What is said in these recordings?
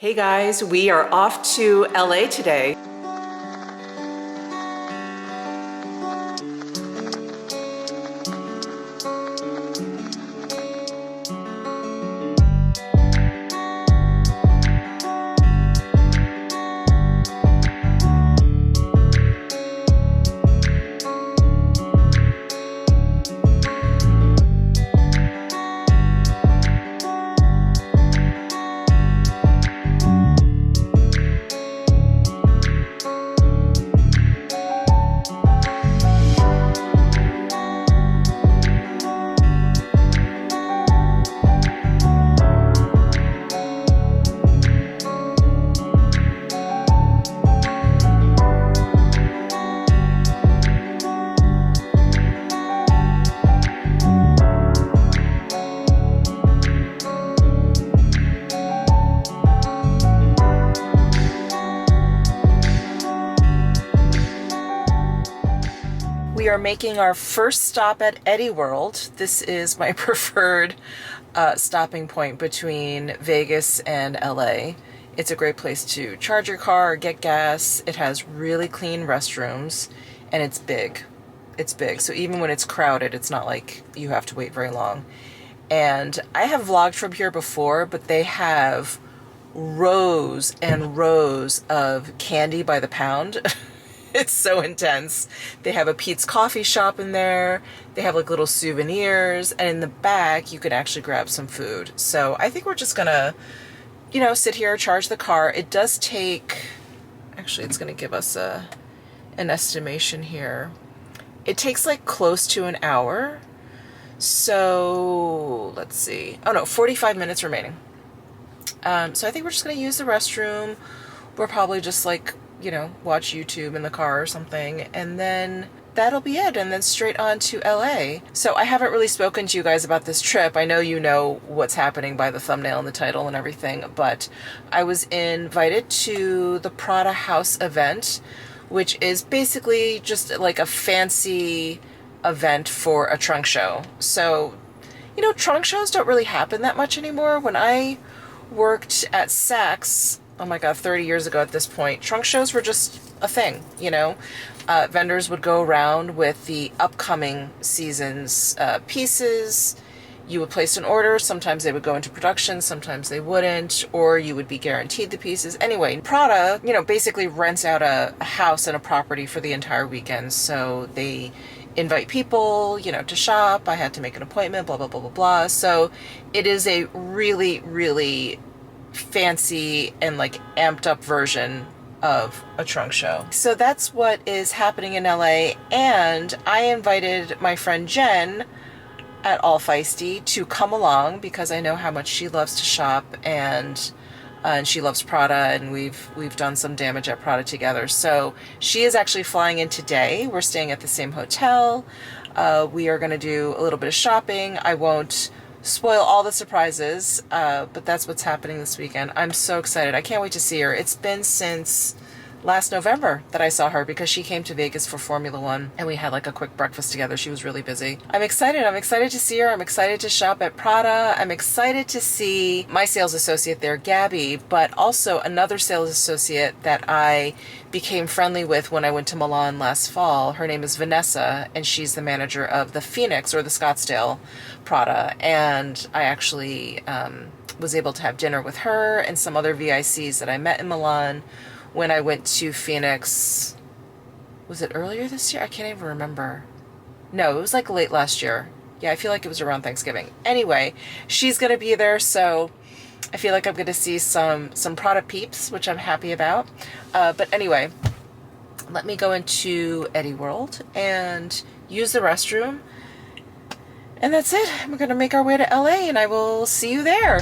Hey guys, we are off to LA today. We are making our first stop at Eddie World. This is my preferred stopping point between Vegas and LA. It's a great place to charge your car or get gas. It has really clean restrooms and it's big. It's big. So even when it's crowded, it's not like you have to wait very long. And I have vlogged from here before, but they have rows and rows of candy by the pound. It's so intense. They have a Pete's coffee shop in there. They have like little souvenirs, and in the back you can actually grab some food. So I think we're just gonna, sit here, charge the car. It does take, actually it's gonna give us an estimation here. It takes like close to an hour. So let's see. Oh no, 45 minutes remaining. So I think we're just gonna use the restroom. We're probably just like, watch YouTube in the car or something, and then that'll be it, and then straight on to LA. So I haven't really spoken to you guys about this trip. I know you know what's happening by the thumbnail and the title and everything, but I was invited to the PRADA House event, which is basically just like a fancy event for a trunk show. So, trunk shows don't really happen that much anymore. When I worked at Saks, oh my God, 30 years ago at this point, trunk shows were just a thing, Vendors would go around with the upcoming season's pieces. You would place an order. Sometimes they would go into production, sometimes they wouldn't, or you would be guaranteed the pieces. Anyway, Prada, basically rents out a house and a property for the entire weekend. So they invite people, to shop. I had to make an appointment, blah, blah, blah, blah, blah. So it is a really, really fancy and like amped up version of a trunk show. So that's what is happening in LA, and I invited my friend Jen at All Feisty to come along because I know how much she loves to shop, and she loves Prada, and we've done some damage at Prada together. So she is actually flying in today. We're staying at the same hotel. We are going to do a little bit of shopping. I won't spoil all the surprises, but that's what's happening this weekend. I'm so excited. I can't wait to see her. It's been since last November that I saw her because she came to Vegas for Formula One and we had like a quick breakfast together. She was really busy. I'm excited. I'm excited to see her. I'm excited to shop at Prada. I'm excited to see my sales associate there, Gabby, but also another sales associate that I became friendly with when I went to Milan last fall. Her name is Vanessa, and she's the manager of the Phoenix or the Scottsdale Prada. And I actually was able to have dinner with her and some other VICs that I met in Milan when I went to Phoenix. Was it earlier this year? I can't even remember. No, it was like late last year. Yeah, I feel like it was around Thanksgiving. Anyway, she's going to be there, so I feel like I'm going to see some Prada peeps, which I'm happy about. But anyway, let me go into Eddie World and use the restroom. And that's it. We're going to make our way to LA, and I will see you there.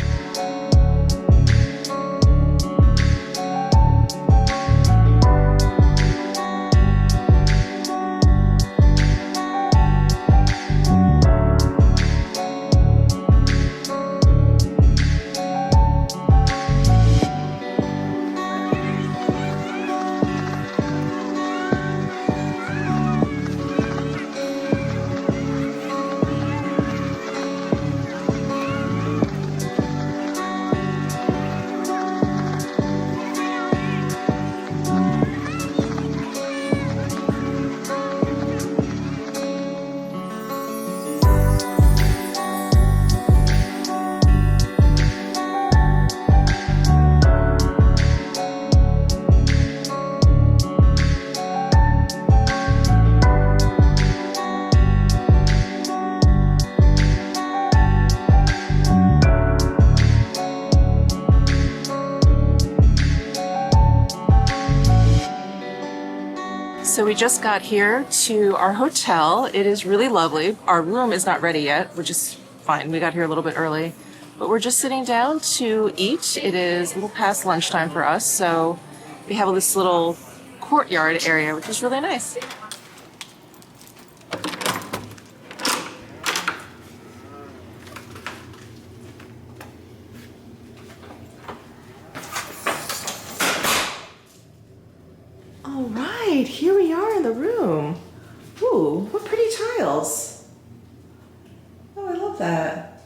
So we just got here to our hotel. It is really lovely. Our room is not ready yet, which is fine. We got here a little bit early, but we're just sitting down to eat. It is a little past lunchtime for us, so we have this little courtyard area, which is really nice. All right, here we are in the room. Ooh, what pretty tiles. Oh, I love that.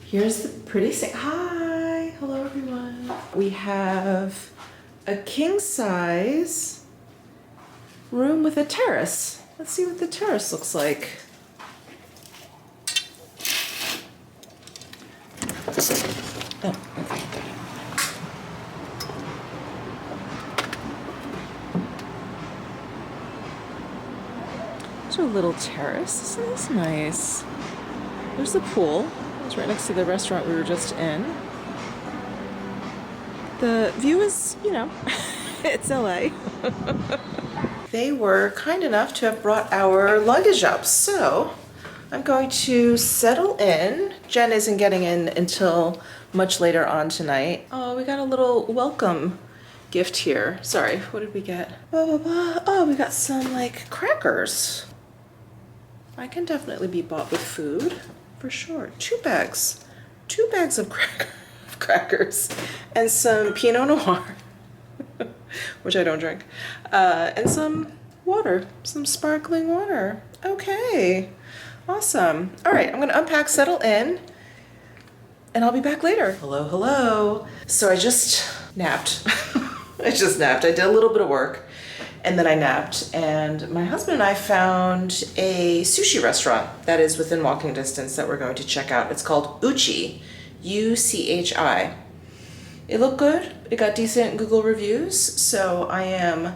Here's the pretty sink. Hi, hello everyone. We have a king size room with a terrace. Let's see what the terrace looks like. Oh, okay. A little terrace. This is nice. There's the pool. It's right next to the restaurant we were just in. The view is, you know, it's LA. They were kind enough to have brought our luggage up, so I'm going to settle in. Jen isn't getting in until much later on tonight. Oh, we got a little welcome gift here. Sorry, what did we get? Blah, blah, blah. Oh, we got some like crackers. I can definitely be bought with food, for sure. 2 bags. 2 bags of crackers and some Pinot Noir, which I don't drink, and some water, some sparkling water. Okay, awesome. All right, I'm gonna unpack, settle in, and I'll be back later. Hello, hello. So I just napped. I did a little bit of work. And then I napped, and my husband and I found a sushi restaurant that is within walking distance that we're going to check out. It's called Uchi, U-C-H-I. It looked good. It got decent Google reviews, so I am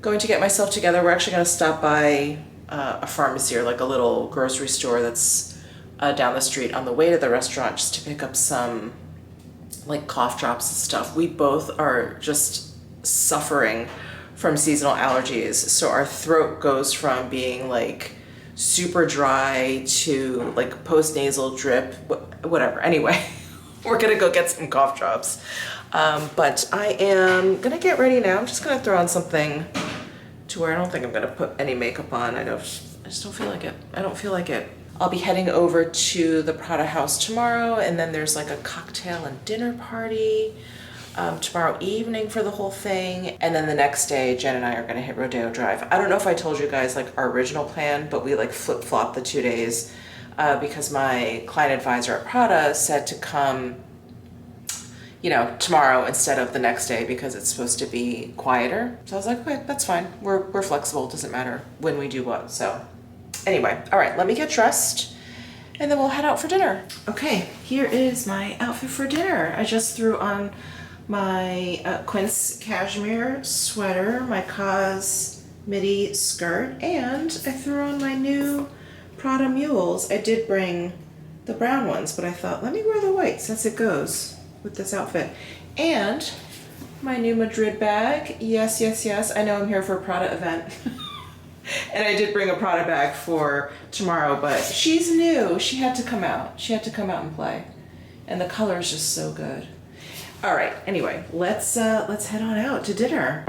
going to get myself together. We're actually going to stop by a pharmacy or like a little grocery store that's down the street on the way to the restaurant just to pick up some like cough drops and stuff. We both are just suffering from seasonal allergies, so our throat goes from being like super dry to like post-nasal drip, whatever. Anyway, we're gonna go get some cough drops, but I am gonna get ready now. I'm just gonna throw on something to where I don't think I'm gonna put any makeup on. I just don't feel like it. I don't feel like it. I'll be heading over to the PRADA house tomorrow, and then there's like a cocktail and dinner party tomorrow evening for the whole thing. And then the next day, Jen and I are gonna hit Rodeo Drive. I don't know if I told you guys like our original plan, but we like flip-flopped the 2 days because my client advisor at PRADA said to come, you know, tomorrow instead of the next day because it's supposed to be quieter. So I was like, okay, that's fine. We're flexible. It doesn't matter when we do what. So anyway, all right, let me get dressed and then we'll head out for dinner. Okay, here is my outfit for dinner. I just threw on my Quince cashmere sweater, my Cause midi skirt, and I threw on my new Prada mules. I did bring the brown ones, but I thought, let me wear the white since it goes with this outfit. And my new Madrid bag. Yes, yes, yes. I know I'm here for a Prada event. And I did bring a Prada bag for tomorrow, but she's new. She had to come out. She had to come out and play. And the color is just so good. All right, anyway, let's head on out to dinner.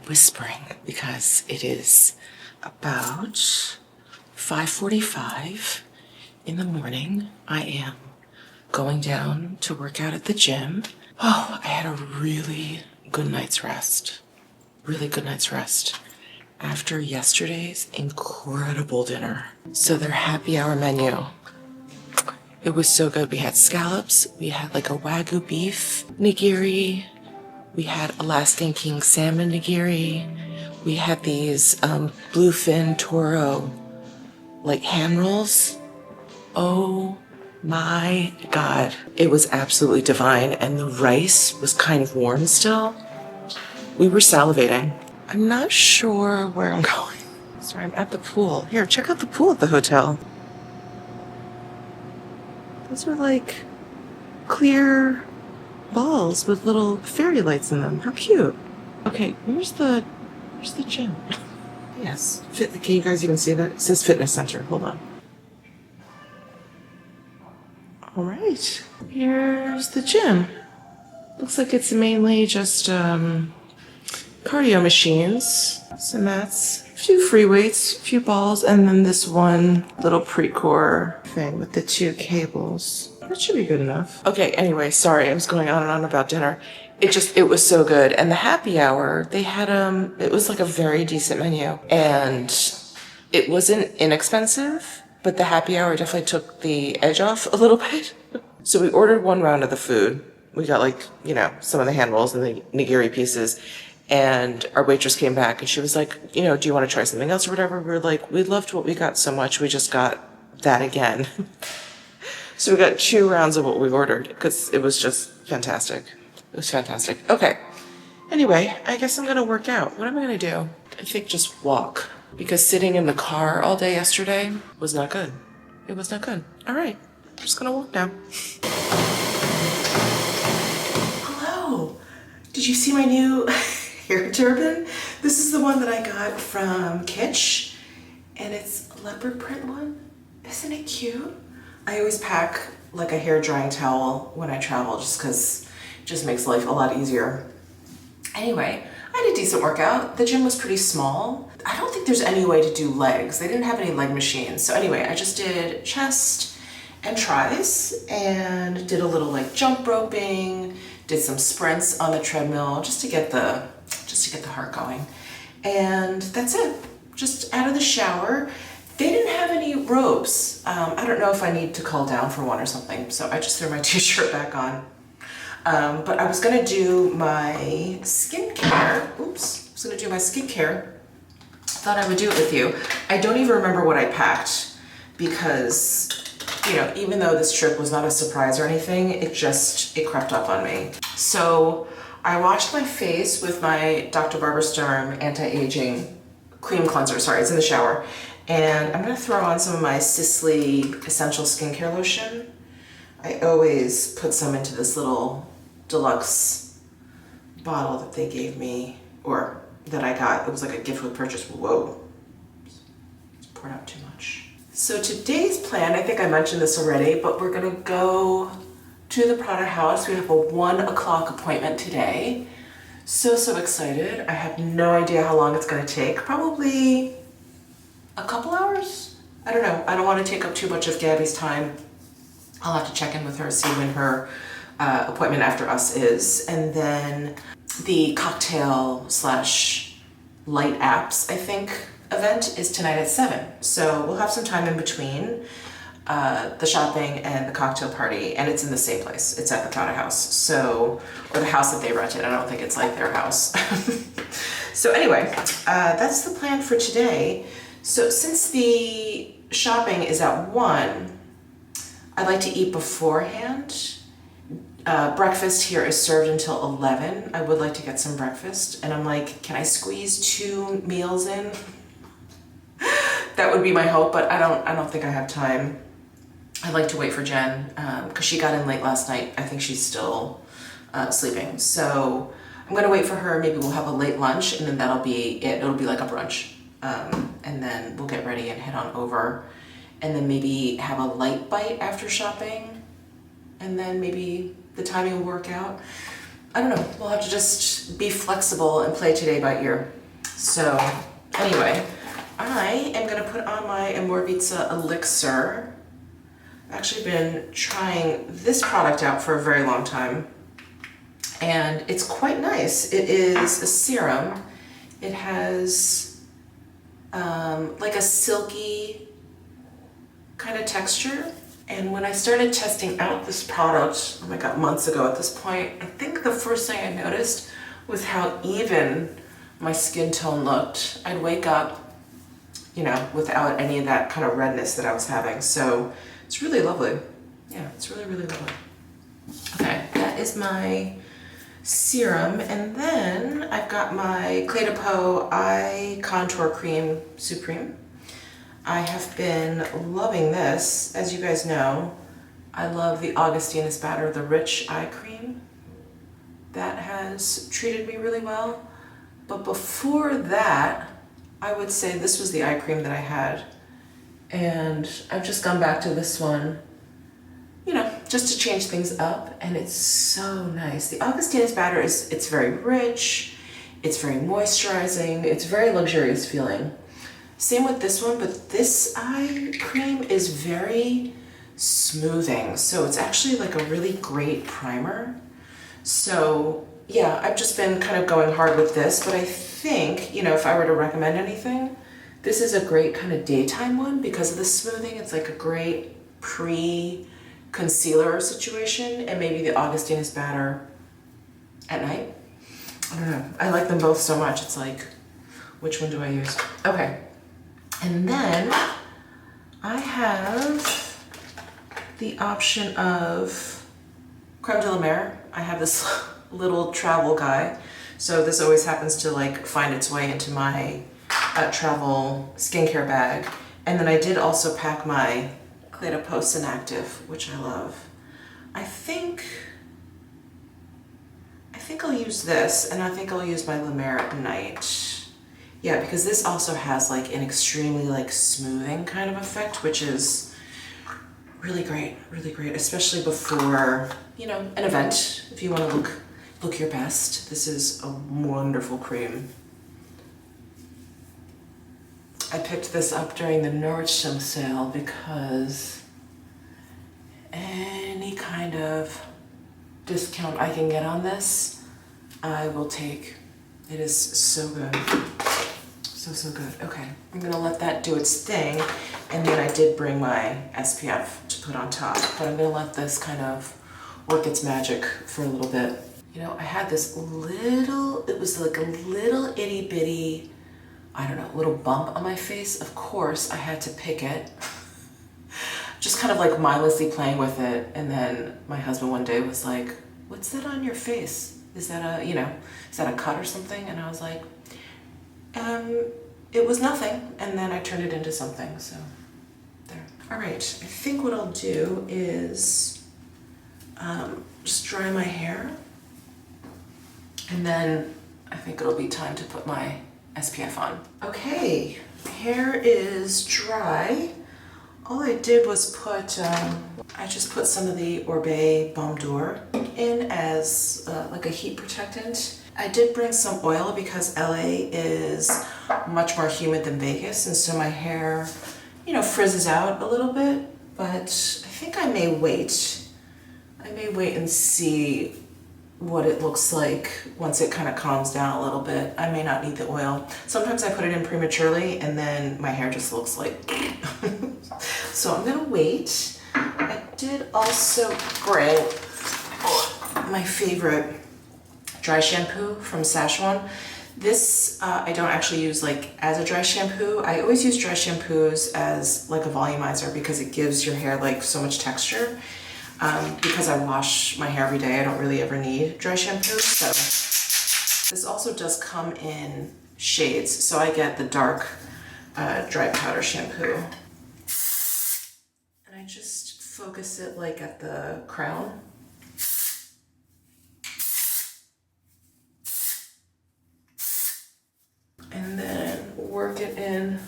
whispering because it is about 5:45 in the morning. I am going down to work out at the gym. Oh, I had a really good night's rest. Really good night's rest after yesterday's incredible dinner. So their happy hour menu, it was so good. We had scallops, we had like a Wagyu beef nigiri, we had Alaskan King salmon nigiri, we had these bluefin toro like hand rolls. Oh my God, it was absolutely divine. And the rice was kind of warm still. We were salivating. I'm not sure where I'm going. Sorry, I'm at the pool. Here, check out the pool at the hotel. Those are like clear balls with little fairy lights in them. How cute. Okay, where's the gym? Yes, can you guys even see that? It says fitness center. Hold on. All right, here's the gym. Looks like it's mainly just cardio machines, some mats, a few free weights, a few balls, and then this one little pre-core thing with the 2 cables. That should be good enough. Okay, anyway, sorry, I was going on and on about dinner. It was so good. And the happy hour, they had, it was like a very decent menu. And it wasn't inexpensive, but the happy hour definitely took the edge off a little bit. So we ordered 1 round of the food. We got like, some of the hand rolls and the nigiri pieces. And our waitress came back and she was like, do you want to try something else or whatever? We were like, we loved what we got so much. We just got that again. So we got 2 rounds of what we ordered because it was just fantastic. It was fantastic. Okay. Anyway, I guess I'm going to work out. What am I going to do? I think just walk because sitting in the car all day yesterday was not good. It was not good. All right. I'm just going to walk now. Hello. Did you see my new hair turban? This is the one that I got from Kitsch, and it's a leopard print one. Isn't it cute? I always pack like a hair drying towel when I travel just because it just makes life a lot easier. Anyway, I had a decent workout. The gym was pretty small. I don't think there's any way to do legs. They didn't have any leg machines. So anyway, I just did chest and tries and did a little like jump roping, did some sprints on the treadmill just to get the heart going. And that's it. Just out of the shower. They didn't have any robes. I don't know if I need to call down for one or something, so I just threw my t-shirt back on. But I was gonna do my skincare. Oops, I was gonna do my skincare. Thought I would do it with you. I don't even remember what I packed because, even though this trip was not a surprise or anything, it crept up on me. So I washed my face with my Dr. Barbara Sturm anti-aging cream cleanser. Sorry, it's in the shower. And I'm gonna throw on some of my Sisley Essential Skincare Lotion. I always put some into this little deluxe bottle that they gave me, or that I got. It was like a gift with purchase. Whoa, it's poured out too much. So today's plan, I think I mentioned this already, but we're gonna go to the PRADA house. We have a 1 o'clock appointment today. So excited. I have no idea how long it's gonna take. Probably a couple hours? I don't know. I don't want to take up too much of Gabby's time. I'll have to check in with her, see when her appointment after us is. And then the cocktail / light apps, I think, event is tonight at 7. So we'll have some time in between the shopping and the cocktail party, and it's in the same place. It's at the PRADA house, or the house that they rented. I don't think it's like their house. So anyway, that's the plan for today. So since the shopping is at 1, I like to eat beforehand. Breakfast here is served until 11. I would like to get some breakfast, and I'm like, can I squeeze 2 meals in? That would be my hope, but I don't think I have time. I'd like to wait for Jen because she got in late last night. I think she's still sleeping. So I'm gonna wait for her. Maybe we'll have a late lunch, and then that'll be it. It'll be like a brunch. And then we'll get ready and head on over, and then maybe have a light bite after shopping, and then maybe the timing will work out. I don't know, we'll have to just be flexible and play today by ear. So anyway, I am gonna put on my Amorvizza Elixir. I've actually been trying this product out for a very long time, and it's quite nice. It is a serum. It has like a silky kind of texture. And when I started testing out this product, oh my god, months ago at this point, I think the first thing I noticed was how even my skin tone looked. I'd wake up, you know, without any of that kind of redness that I was having. So it's really lovely. Yeah, it's really, really lovely. Okay, that is my serum. And then I've got my Clé de Peau Eye Contour Cream Supreme. I have been loving this. As you guys know, I love the Augustinus Bader, the Rich Eye Cream. That has treated me really well. But before that, I would say this was the eye cream that I had. And I've just gone back to this one, you know, just to change things up. And it's so nice. The Augustinus Bader it's very rich, it's very moisturizing, it's very luxurious feeling. Same with this one, but this eye cream is very smoothing. So it's actually like a really great primer. So yeah, I've just been kind of going hard with this, but I think, you know, if I were to recommend anything, this is a great kind of daytime one because of the smoothing. It's like a great pre-concealer situation, and maybe the Augustinus Bader at night. I don't know. I like them both so much. It's like, which one do I use? Okay. And then I have the option of Creme de la Mer. I have this little travel guy. So this always happens to like find its way into my travel skincare bag. And then I did also pack my Clé de Peau Synactive, which I love. I think I'll use this, and I think I'll use my La Mer at night. Yeah, because this also has like an extremely like smoothing kind of effect, which is really great, especially before, you know, an event. If you want to look your best, this is a wonderful cream. I picked this up during the Nordstrom sale because any kind of discount I can get on this, I will take. It is so good. So good. Okay, I'm gonna let that do its thing, and then I did bring my SPF to put on top, but I'm gonna let this kind of work its magic for a little bit. You know, I had this little, it was like a little itty bitty, I don't know, little bump on my face. Of course, I had to pick it. Just kind of like mindlessly playing with it, and then my husband one day was like, "What's that on your face? Is that a, you know, is that a cut or something?" And I was like, it was nothing, and then I turned it into something, so there. All right, I think what I'll do is just dry my hair, and then I think it'll be time to put my SPF on. Okay, hair is dry. All I did was put, I just put some of the Orbe Baume d'Or in as like a heat protectant. I did bring some oil because LA is much more humid than Vegas, and so my hair, you know, frizzes out a little bit, but I think I may wait. I may wait and see what it looks like once it kind of calms down a little bit. I may not need the oil. Sometimes I put it in prematurely and then my hair just looks like so I'm gonna wait. I did also bring my favorite dry shampoo from Szechuan. This I don't actually use like as a dry shampoo. I always use dry shampoos as like a volumizer because it gives your hair like so much texture. Because I wash my hair every day, I don't really ever need dry shampoo. So this also does come in shades. So I get the dark dry powder shampoo. And I just focus it like at the crown. And then work it in.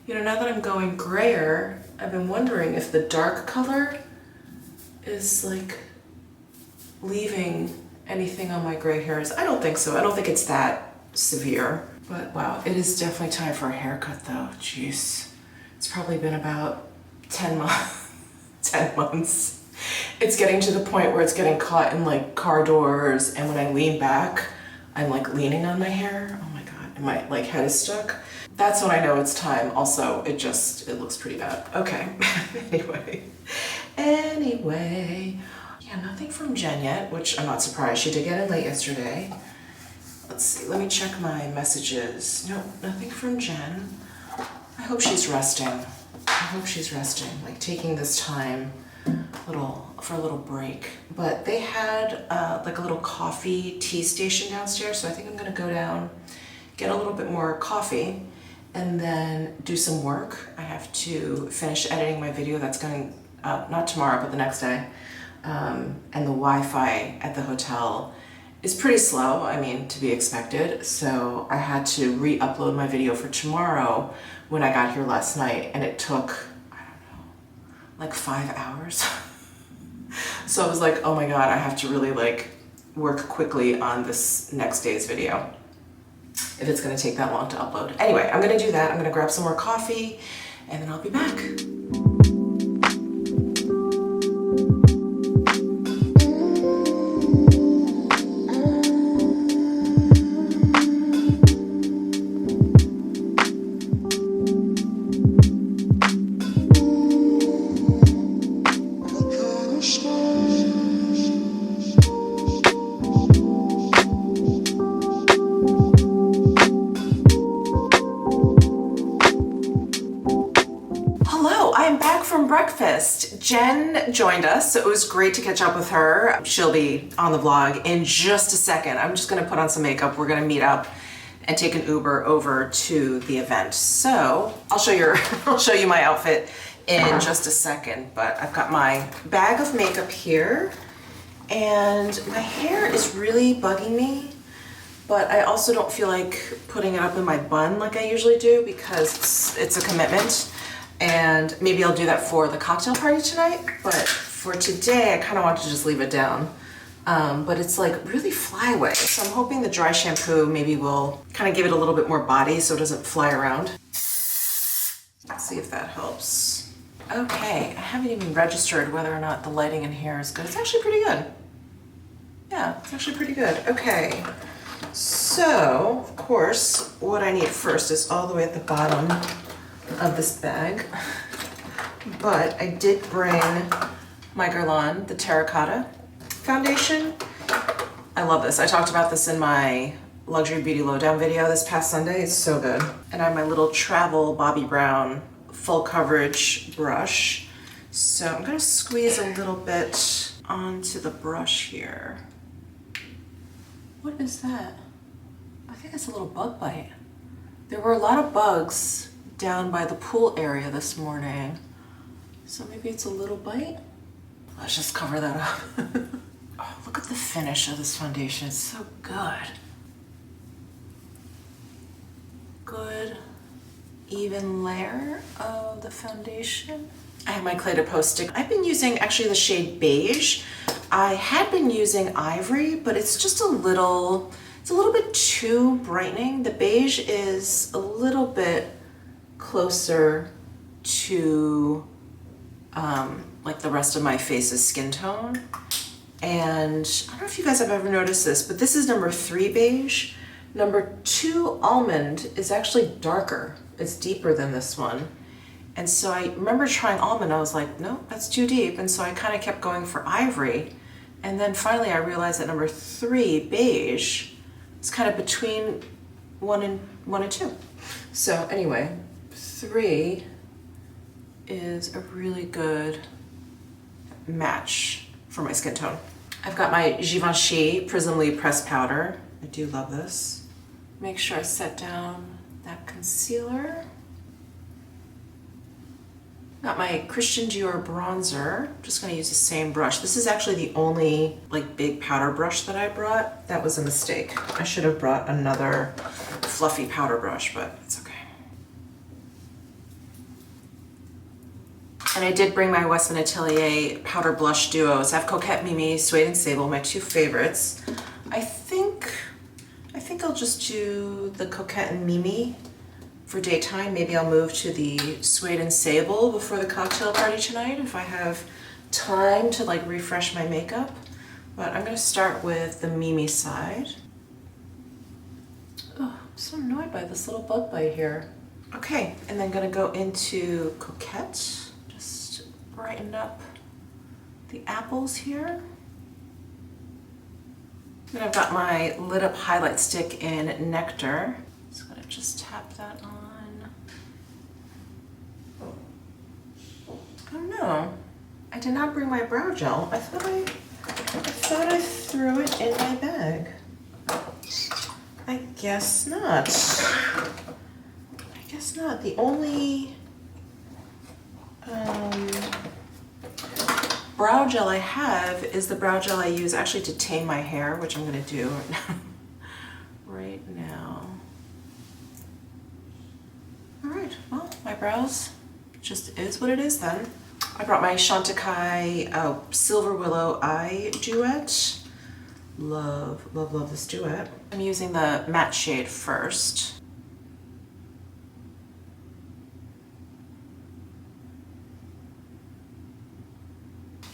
You know, now that I'm going grayer, I've been wondering if the dark color is like leaving anything on my gray hairs. I don't think so. I don't think it's that severe. But wow, it is definitely time for a haircut though. Jeez. It's probably been about 10 months. 10 months. It's getting to the point where it's getting caught in like car doors, and when I lean back, I'm like leaning on my hair. Oh my God, and my like head is stuck. That's when I know it's time. Also, it looks pretty bad. Okay, anyway. Yeah, nothing from Jen yet, which I'm not surprised. She did get in late yesterday. Let's see, let me check my messages. Nope, nothing from Jen. I hope she's resting. I hope she's resting, like taking this time for a little break. But they had like a little coffee tea station downstairs, so I think I'm gonna go down, get a little bit more coffee, and then do some work. I have to finish editing my video that's going up, not tomorrow, but the next day. And the Wi-Fi at the hotel is pretty slow, I mean, to be expected. So I had to re-upload my video for tomorrow when I got here last night, and it took, I don't know, like 5 hours. So I was like, oh my God, I have to really like work quickly on this next day's video if it's gonna take that long to upload. Anyway, I'm gonna do that. I'm gonna grab some more coffee and then I'll be back. Breakfast. Jen joined us, so it was great to catch up with her. She'll be on the vlog in just a second. I'm just gonna put on some makeup. We're gonna meet up and take an Uber over to the event. So I'll show you my outfit in just a second, but I've got my bag of makeup here, and my hair is really bugging me, but I also don't feel like putting it up in my bun like I usually do because it's a commitment. And maybe I'll do that for the cocktail party tonight, but for today I kind of want to just leave it down. But it's like really flyaway, so I'm hoping the dry shampoo maybe will kind of give it a little bit more body so it doesn't fly around. Let's see if that helps. Okay, I haven't even registered whether or not the lighting in here is good. It's actually pretty good. Yeah, it's actually pretty good. Okay, so of course what I need first is all the way at the bottom of this bag, but I did bring my Guerlain, the terracotta foundation. I love this. I talked about this in my luxury beauty lowdown video this past Sunday. It's so good. And I have my little travel Bobbi Brown full coverage brush. So I'm gonna squeeze a little bit onto the brush here. What is that? I think it's a little bug bite. There were a lot of bugs down by the pool area this morning. So maybe it's a little bite. Let's just cover that up. Oh, look at the finish of this foundation. It's so good. Good, even layer of the foundation. I have my Clay to Post stick. I've been using actually the shade beige. I had been using ivory, but it's just a little bit too brightening. The beige is a little bit closer to like the rest of my face's skin tone. And I don't know if you guys have ever noticed this, but this is number 3 beige. Number 2 almond is actually darker. It's deeper than this one. And so I remember trying almond, I was like, no, that's too deep. And so I kind of kept going for ivory. And then finally I realized that number 3 beige is kind of between 1 and 2. So anyway, 3 is a really good match for my skin tone. I've got my Givenchy Prismly Pressed Powder. I do love this. Make sure I set down that concealer. Got my Christian Dior bronzer. I'm just gonna use the same brush. This is actually the only like big powder brush that I brought. That was a mistake. I should have brought another fluffy powder brush, but it's okay. And I did bring my Westman Atelier powder blush duos. I have Coquette Mimi, Suede and Sable, my two favorites. I think I'll just do the Coquette and Mimi for daytime. Maybe I'll move to the Suede and Sable before the cocktail party tonight if I have time to like refresh my makeup. But I'm gonna start with the Mimi side. Oh, I'm so annoyed by this little bug bite here. Okay, and then gonna go into Coquette. Just brighten up the apples here. Then I've got my lit up highlight stick in Nectar. So I'm gonna just tap that on. Oh no, I did not bring my brow gel. I thought I threw it in my bag. I guess not. I guess not. The only brow gel I have is the brow gel I use actually to tame my hair, which I'm gonna do right now. All right, well, my brows just is what it is then. I brought my Chantecaille Silver Willow Eye Duet. Love, love, love this duet. I'm using the matte shade first.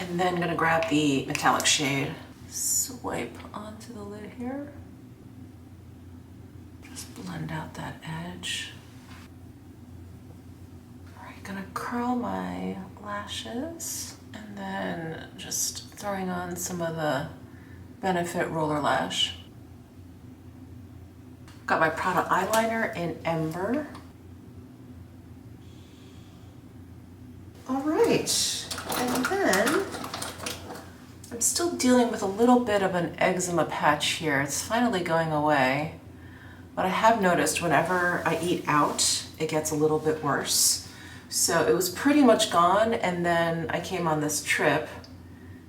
And then I'm gonna grab the metallic shade. Swipe onto the lid here. Just blend out that edge. All right, gonna curl my lashes and then just throwing on some of the Benefit Roller Lash. Got my Prada eyeliner in Ember. All right, and then I'm still dealing with a little bit of an eczema patch here. It's finally going away, but I have noticed whenever I eat out, it gets a little bit worse. So it was pretty much gone, and then I came on this trip,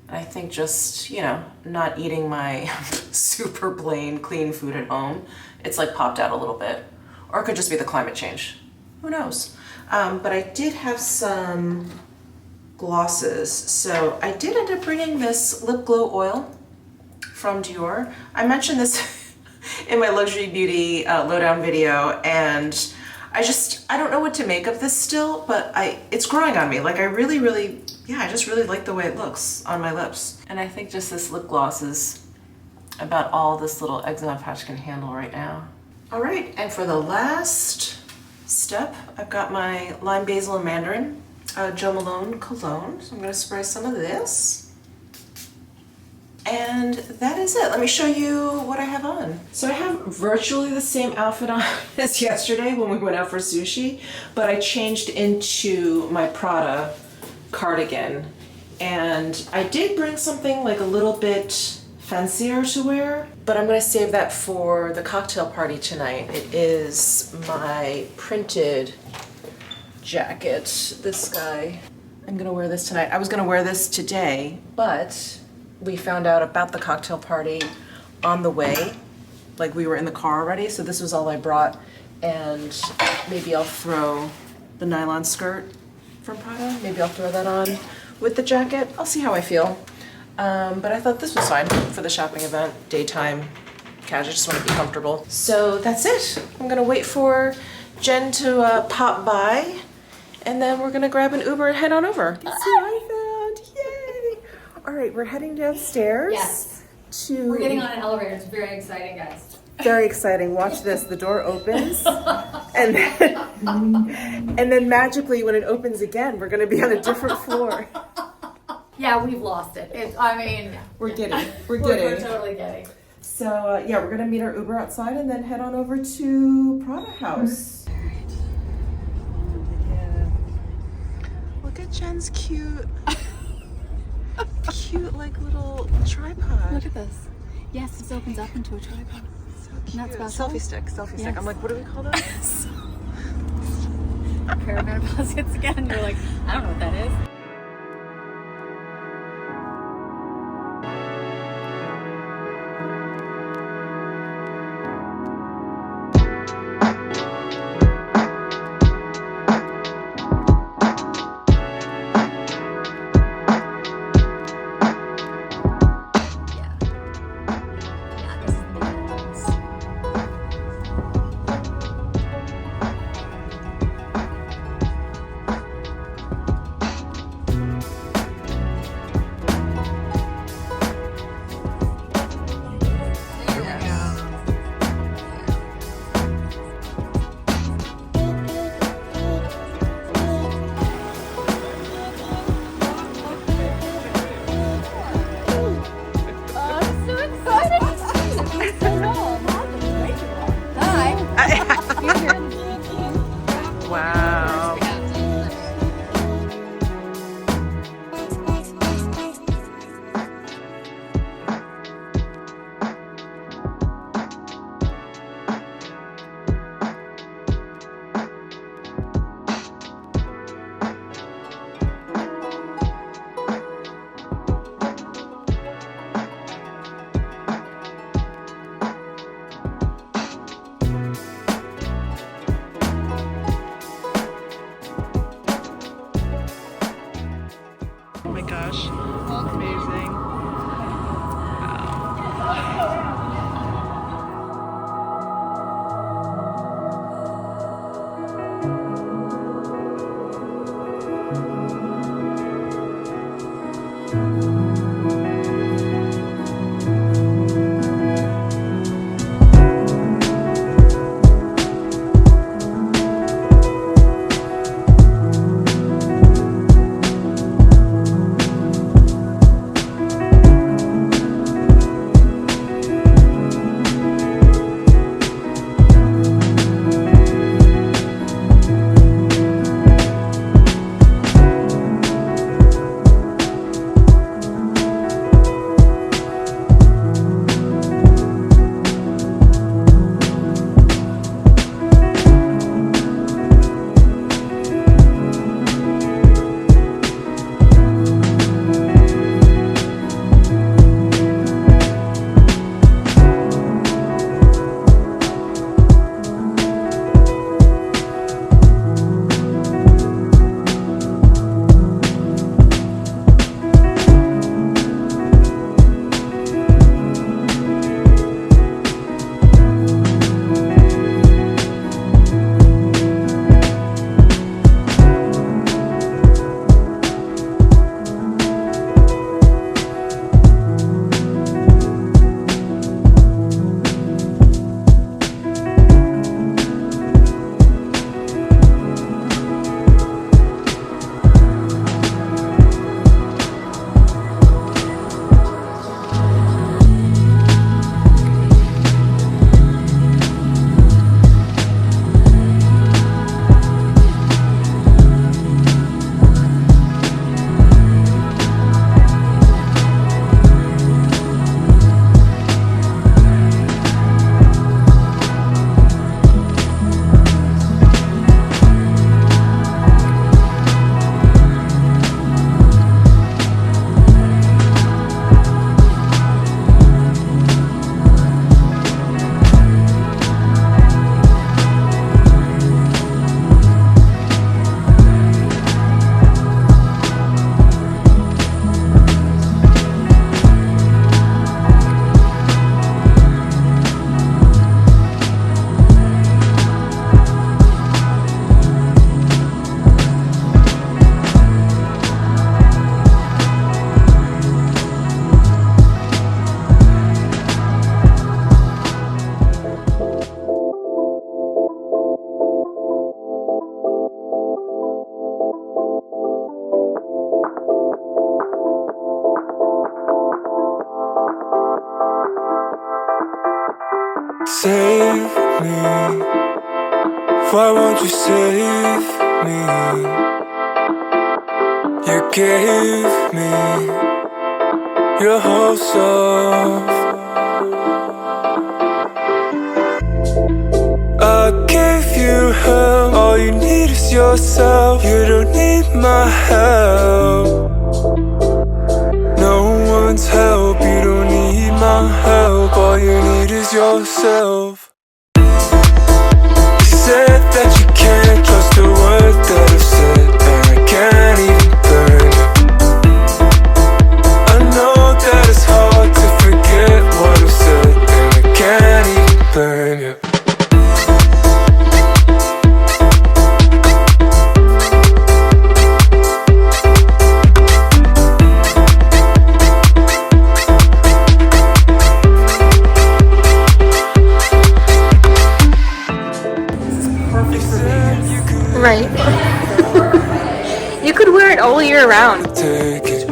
and I think just, you know, not eating my super plain, clean food at home, it's like popped out a little bit. Or it could just be the climate change. Who knows? But I did have some glosses. So I did end up bringing this lip glow oil from Dior. I mentioned this in my Luxury Beauty lowdown video, and I don't know what to make of this still, but it's growing on me. Like I really, yeah, I just really like the way it looks on my lips. And I think just this lip gloss is about all this little eczema patch can handle right now. All right, and for the last step, I've got my Lime Basil and Mandarin Jo Malone cologne. So I'm gonna spray some of this. And that is it. Let me show you what I have on. So I have virtually the same outfit on as yesterday when we went out for sushi, but I changed into my Prada cardigan. And I did bring something like a little bit fancier to wear, but I'm gonna save that for the cocktail party tonight. It is my printed jacket, this guy. I'm gonna wear this tonight. I was gonna wear this today, but we found out about the cocktail party on the way. Like we were in the car already, so this was all I brought. And maybe I'll throw the nylon skirt from Prada. Maybe I'll throw that on with the jacket. I'll see how I feel. But I thought this was fine for the shopping event, daytime, casual, just want to be comfortable. So that's it. I'm gonna wait for Jen to pop by, and then we're gonna grab an Uber and head on over. Guess who I found? Yay! All right, we're heading downstairs. Yes. We're getting on an elevator. It's very exciting, guys. Very exciting. Watch this. The door opens, and then magically, when it opens again, we're gonna be on a different floor. Yeah, we've lost it. We're giddy. We're totally giddy. So yeah, we're gonna meet our Uber outside and then head on over to Prada House. Yeah. Look at Jen's cute like little tripod. Look at this. Yes, this opens up into a tripod. So cute. Not special. Selfie stick. I'm like, what do we call those? Perimenopause hits again. You're like, I don't know what that is. gosh. Amazing. Save me. Why won't you save me? You gave me your whole self. I gave you help. All you need is yourself. You don't need my help. No one's help. You don't need my help. All you need is yourself. You said that you can't trust the word that I've said, and I can't even burn it. I know that it's hard to forget what I've said, and I can't even burn it. Right. You could wear it all year round. Take it.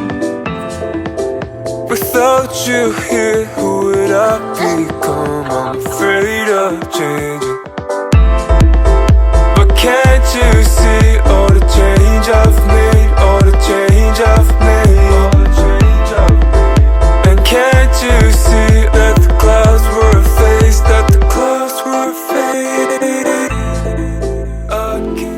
Without you here, who would I become? I'm afraid of changing. But can't you see all the change I've made? All the change I've made. All the change I've made. And can't you see that the clouds were a phase? That the clouds were a phase. I can't.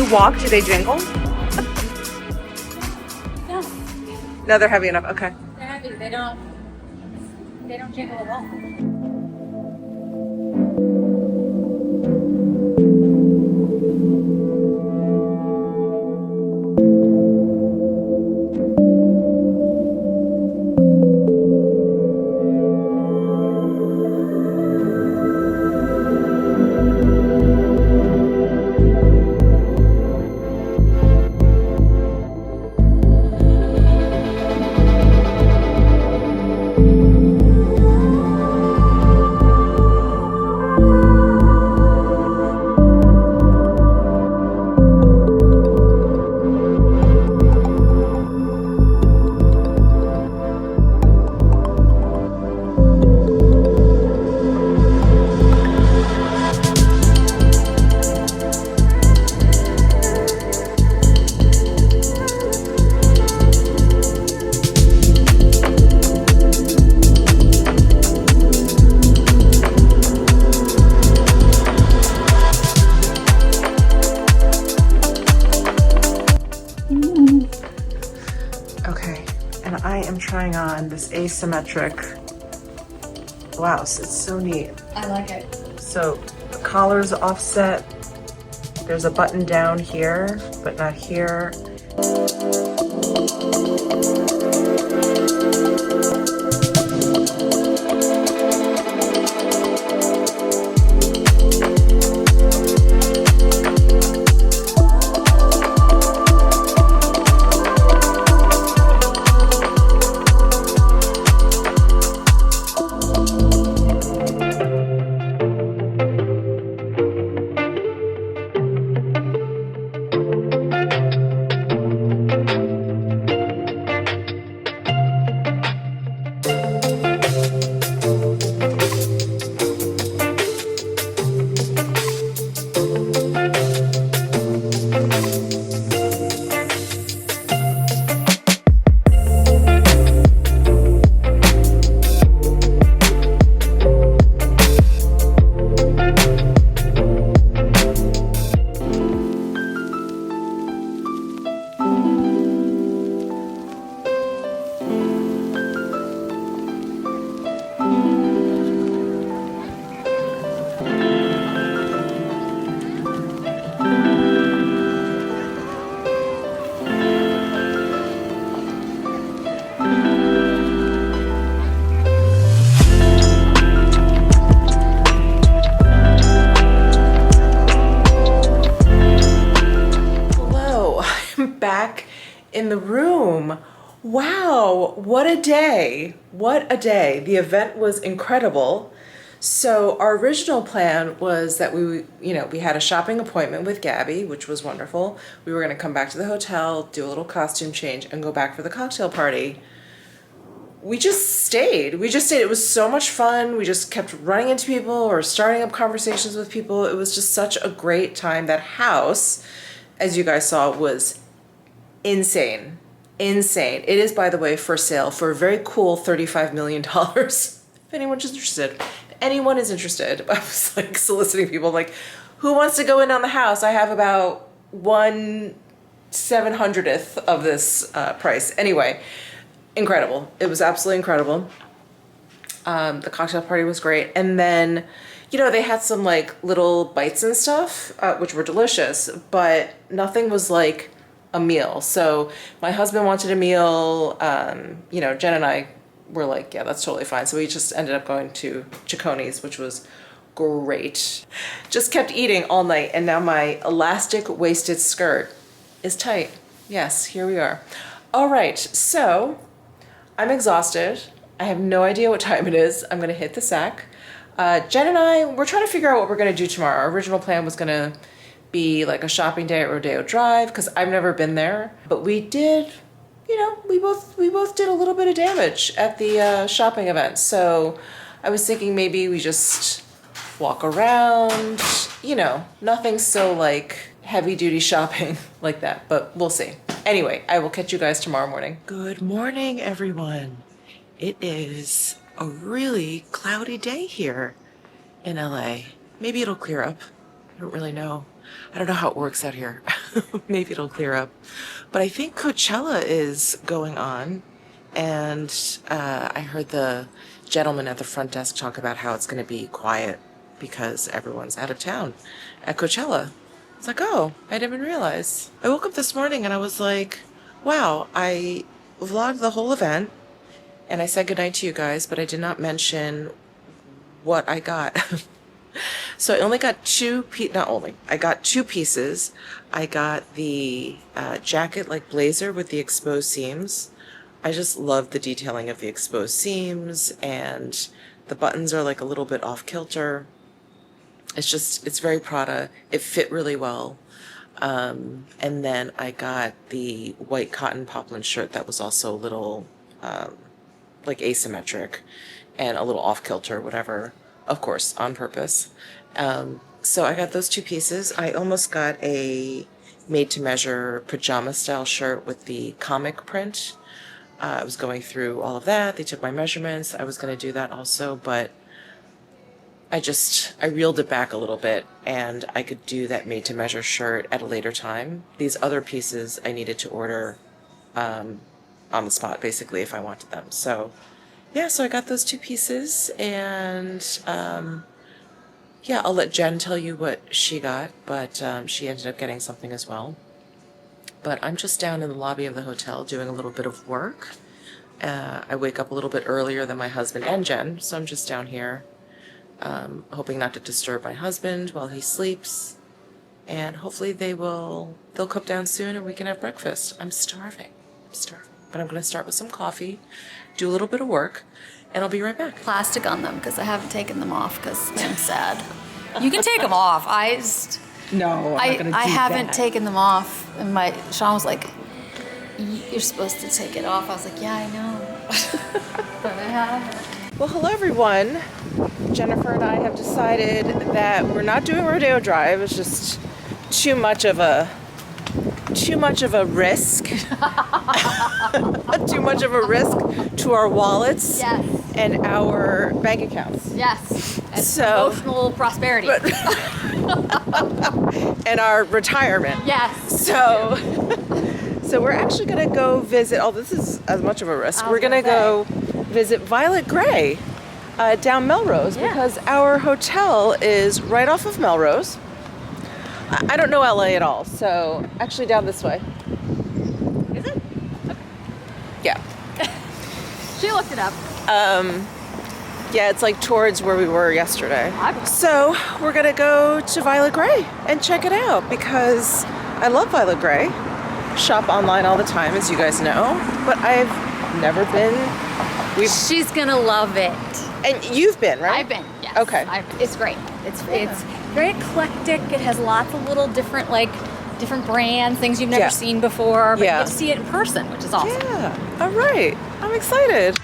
you walk, do they jingle? No, No, they're heavy enough. Okay. they're happy. They don't jingle at all. Okay, and I am trying on this asymmetric blouse. It's so neat. I like it. So the collar's offset. There's a button down here, but not here. Back in the room. Wow, what a day. What a day. The event was incredible. So our original plan was that we had a shopping appointment with Gabby, which was wonderful. We were going to come back to the hotel, do a little costume change, and go back for the cocktail party. We just stayed. It was so much fun. We just kept running into people or starting up conversations with people. It was just such a great time. That house, as you guys saw, was insane. It is, by the way, for sale for a very cool $35 million. If anyone's interested. If anyone is interested. I was like soliciting people, like, who wants to go in on the house? I have about 1/700th of this price. Anyway, incredible. It was absolutely incredible. The cocktail party was great. And then, they had some like little bites and stuff, which were delicious, but nothing was like a meal. So my husband wanted a meal. Jen and I were like, yeah, that's totally fine. So we just ended up going to Cicconi's, which was great. Just kept eating all night. And now my elastic waisted skirt is tight. Yes, here we are. All right. So I'm exhausted. I have no idea what time it is. I'm going to hit the sack. Jen and I, we're trying to figure out what we're going to do tomorrow. Our original plan was going to be like a shopping day at Rodeo Drive, because I've never been there. But we did, we both did a little bit of damage at the shopping event. So I was thinking maybe we just walk around, nothing so like heavy duty shopping like that, but we'll see. Anyway, I will catch you guys tomorrow morning. Good morning, everyone. It is a really cloudy day here in LA. Maybe it'll clear up. I don't really know. I don't know how it works out here. Maybe it'll clear up. But I think Coachella is going on, and I heard the gentleman at the front desk talk about how it's going to be quiet because everyone's out of town at Coachella. It's like, oh, I didn't even realize. I woke up this morning and I was like, wow, I vlogged the whole event and I said goodnight to you guys, but I did not mention what I got. So I only got I got two pieces. I got the jacket like blazer with the exposed seams. I just love the detailing of the exposed seams, and the buttons are like a little bit off kilter. It's very Prada. It fit really well. And then I got the white cotton poplin shirt that was also a little like asymmetric and a little off kilter, whatever, of course, on purpose. So I got those two pieces. I almost got a made to measure pajama style shirt with the comic print. I was going through all of that. They took my measurements. I was going to do that also, but I reeled it back a little bit, and I could do that made to measure shirt at a later time. These other pieces I needed to order on the spot, basically, if I wanted them. So yeah, so I got those two pieces, and yeah, I'll let Jen tell you what she got, but she ended up getting something as well. But I'm just down in the lobby of the hotel doing a little bit of work. I wake up a little bit earlier than my husband and Jen, so I'm just down here hoping not to disturb my husband while he sleeps. And hopefully they'll cook down soon and we can have breakfast. I'm starving. But I'm going to start with some coffee, do a little bit of work, and I'll be right back. Plastic on them because I haven't taken them off because I'm sad. You can take them off. I haven't taken them off, and Sean was like, "You're supposed to take it off." I was like, "Yeah, I know," but I haven't. Well, hello everyone. Jennifer and I have decided that we're not doing Rodeo Drive. It's just too much of a risk. Too much of a risk to our wallets. Yes. And our bank accounts. Yes. And So- emotional prosperity. And our retirement. Yes. So we're actually going to go visit, this is as much of a risk. We're going to go visit Violet Gray down Melrose because our hotel is right off of Melrose. I don't know LA at all, so actually down this way. Is it? Yeah. She looked it up. Yeah, it's like towards where we were yesterday. I'm- So we're gonna go to Violet Gray and check it out because I love Violet Gray. Shop online all the time, as you guys know, but I've never been. She's gonna love it. And you've been, right? I've been, yes. Okay. It's great. It's very eclectic. It has lots of little different brands, things you've never seen before, but you get to see it in person, which is awesome. Yeah. All right. I'm excited.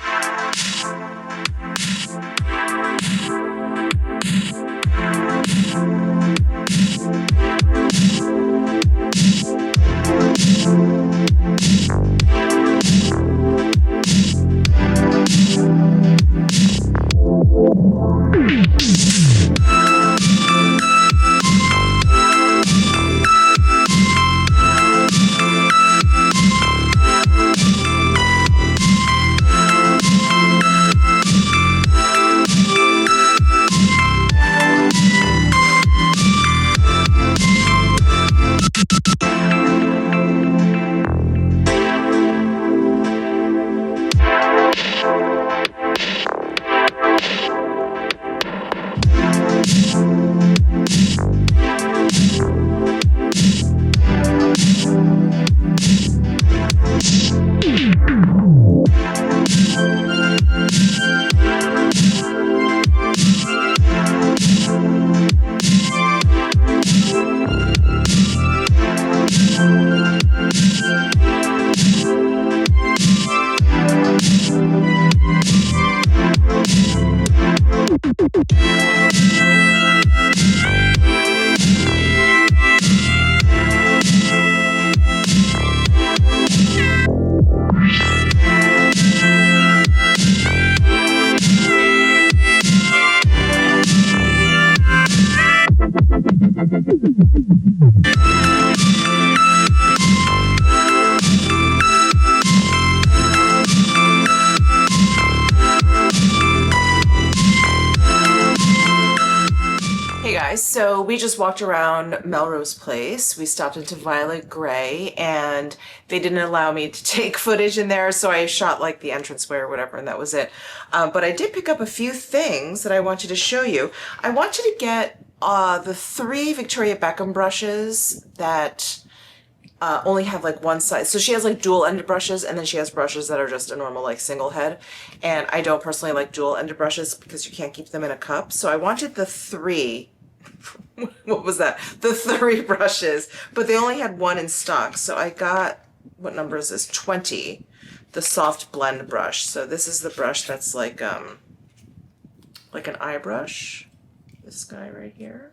So we just walked around Melrose Place. We stopped into Violet Grey, and they didn't allow me to take footage in there, so I shot like the entranceway or whatever, and that was it. But I did pick up a few things that I wanted to show you. I want you to get the 3 Victoria Beckham brushes that only have like one side. So she has like dual-ended brushes, and then she has brushes that are just a normal like single head. And I don't personally like dual-ended brushes because you can't keep them in a cup. So I wanted the 3, what was that? The 3 brushes, but they only had 1 in stock. So I got, what number is this? 20, the soft blend brush. So this is the brush that's like an eye brush. This guy right here.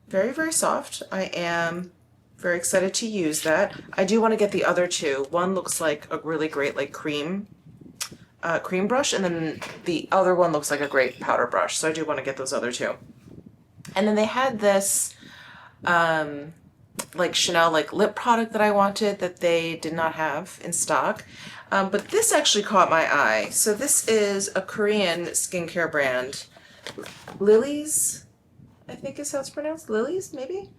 Very, very soft. I am very excited to use that. I do want to get the other 2. One looks like a really great like cream brush, and then the other one looks like a great powder brush. So I do want to get those other 2. And then they had this like Chanel like lip product that I wanted that they did not have in stock. But this actually caught my eye. So this is a Korean skincare brand. Lily's, I think is how it's pronounced. Lily's, maybe?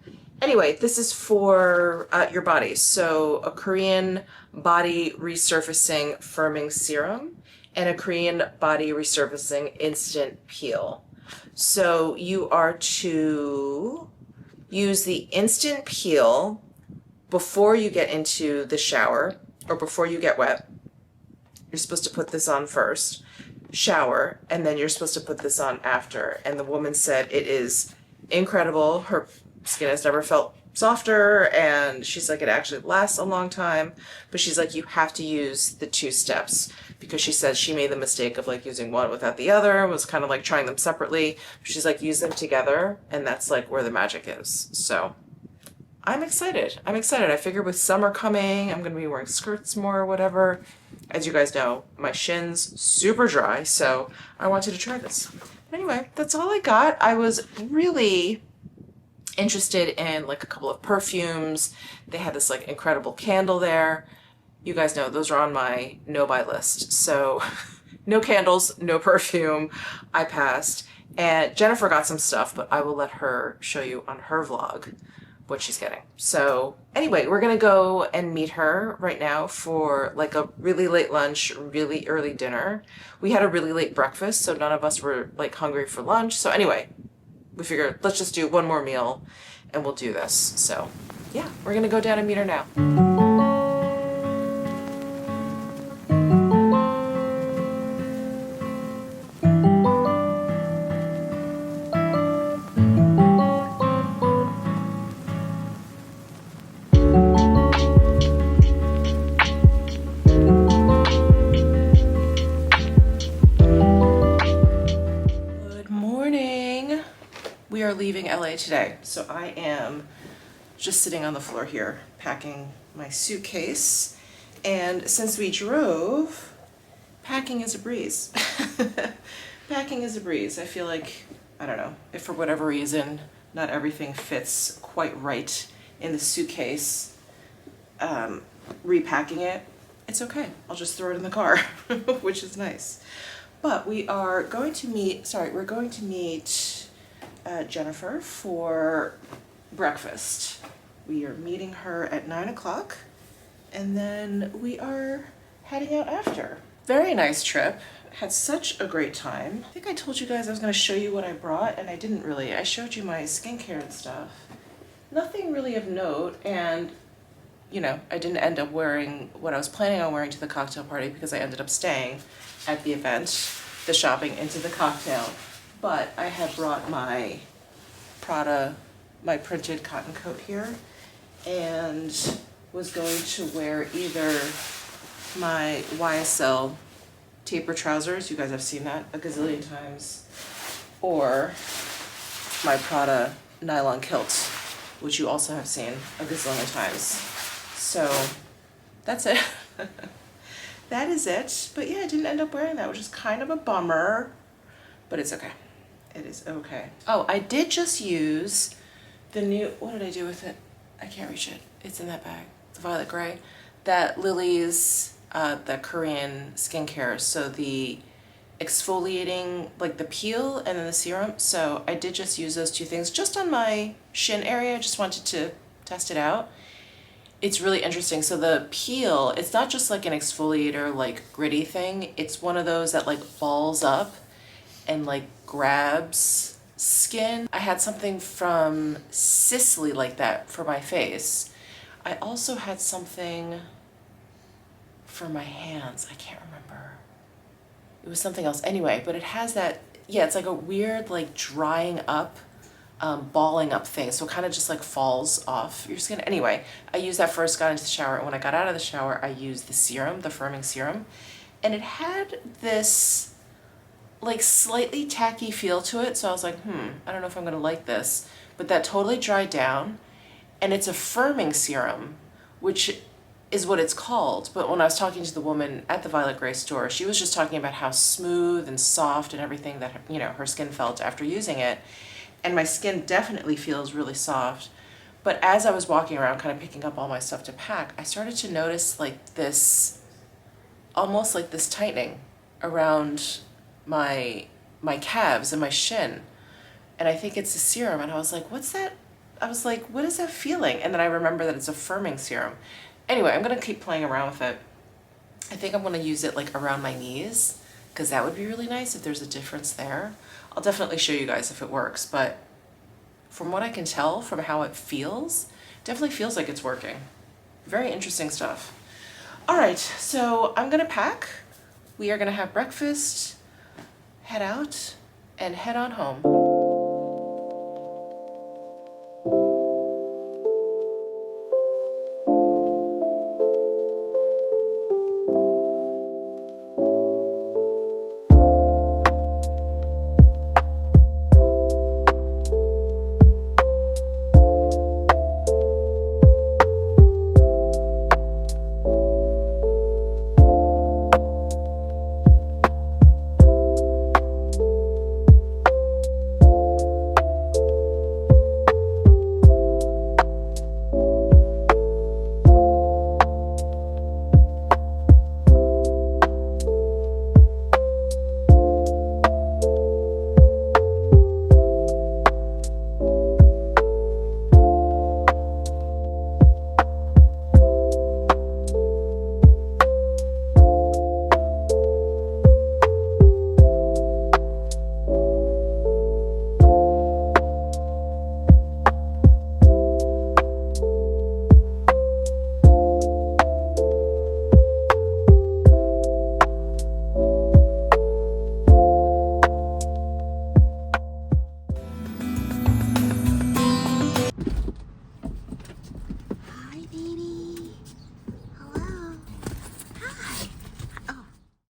Anyway, this is for your body. So a Korean body resurfacing firming serum and a Korean body resurfacing instant peel. So you are to use the instant peel before you get into the shower or before you get wet. You're supposed to put this on first, shower, and then you're supposed to put this on after. And the woman said it is incredible. Her skin has never felt softer, and she's like, it actually lasts a long time, but she's like, you have to use the 2 steps, because she said she made the mistake of like using one without the other, was kind of like trying them separately. She's like, use them together, and that's like where the magic is. So I'm excited. I figure with summer coming, I'm gonna be wearing skirts more or whatever. As you guys know, my shin's super dry, so I wanted to try this. Anyway, that's all I got. I was really interested in like a couple of perfumes. They had this like incredible candle there. You guys know those are on my no buy list. So no candles, no perfume. I passed. And Jennifer got some stuff, but I will let her show you on her vlog what she's getting. So anyway, we're gonna go and meet her right now for like a really late lunch, really early dinner. We had a really late breakfast, so none of us were like hungry for lunch. So anyway, we figured let's just do one more meal and we'll do this. So yeah, we're gonna go down and meet her now. We are leaving LA today, so I am just sitting on the floor here packing my suitcase, and since we drove, packing is a breeze. Packing is a breeze. I feel like, I don't know, if for whatever reason not everything fits quite right in the suitcase, repacking it, it's okay. I'll just throw it in the car, which is nice. But we are going to meet, we're going to meet Jennifer for breakfast. We are meeting her at 9 o'clock, and then we are heading out after. Very nice trip. Had such a great time. I think I told you guys I was going to show you what I brought, and I didn't really. I showed you my skincare and stuff. Nothing really of note, and you know, I didn't end up wearing what I was planning on wearing to the cocktail party because I ended up staying at the event, the shopping into the cocktail. But I had brought my PRADA, my printed cotton coat here, and was going to wear either my YSL taper trousers, you guys have seen that a gazillion times, or my PRADA nylon kilt, which you also have seen a gazillion times. So that's it. That is it. But yeah, I didn't end up wearing that, which is kind of a bummer, but it's okay. It is okay. Oh, I did just use the new, what did I do with it? I can't reach it. It's in that bag. It's violet gray. That Lily's, the Korean skincare. So the exfoliating, like the peel and then the serum. So I did just use those two things just on my shin area. I just wanted to test it out. It's really interesting. So the peel, it's not just like an exfoliator, like gritty thing. It's one of those that like balls up and like grabs skin. I had something from Sicily like that for my face. I also had something for my hands. I can't remember. It was something else. Anyway, but it has that, yeah, it's like a weird like drying up, balling up thing. So it kind of just like falls off your skin. Anyway, I used that first, got into the shower. And when I got out of the shower, I used the serum, the firming serum. And it had this like slightly tacky feel to it. So I was like, I don't know if I'm going to like this. But that totally dried down. And it's a firming serum, which is what it's called. But when I was talking to the woman at the Violet Grey store, she was just talking about how smooth and soft and everything that, you know, her skin felt after using it. And my skin definitely feels really soft. But as I was walking around kind of picking up all my stuff to pack, I started to notice like this, almost like this tightening around my calves and my shin. And I think it's a serum. And I was like, what's that? I was like, what is that feeling? And then I remember that it's a firming serum. Anyway, I'm going to keep playing around with it. I think I'm going to use it like around my knees, because that would be really nice if there's a difference there. I'll definitely show you guys if it works, but from what I can tell from how it feels, definitely feels like it's working. Very interesting stuff. All right, so I'm gonna pack. We are gonna have breakfast, head out, and head on home.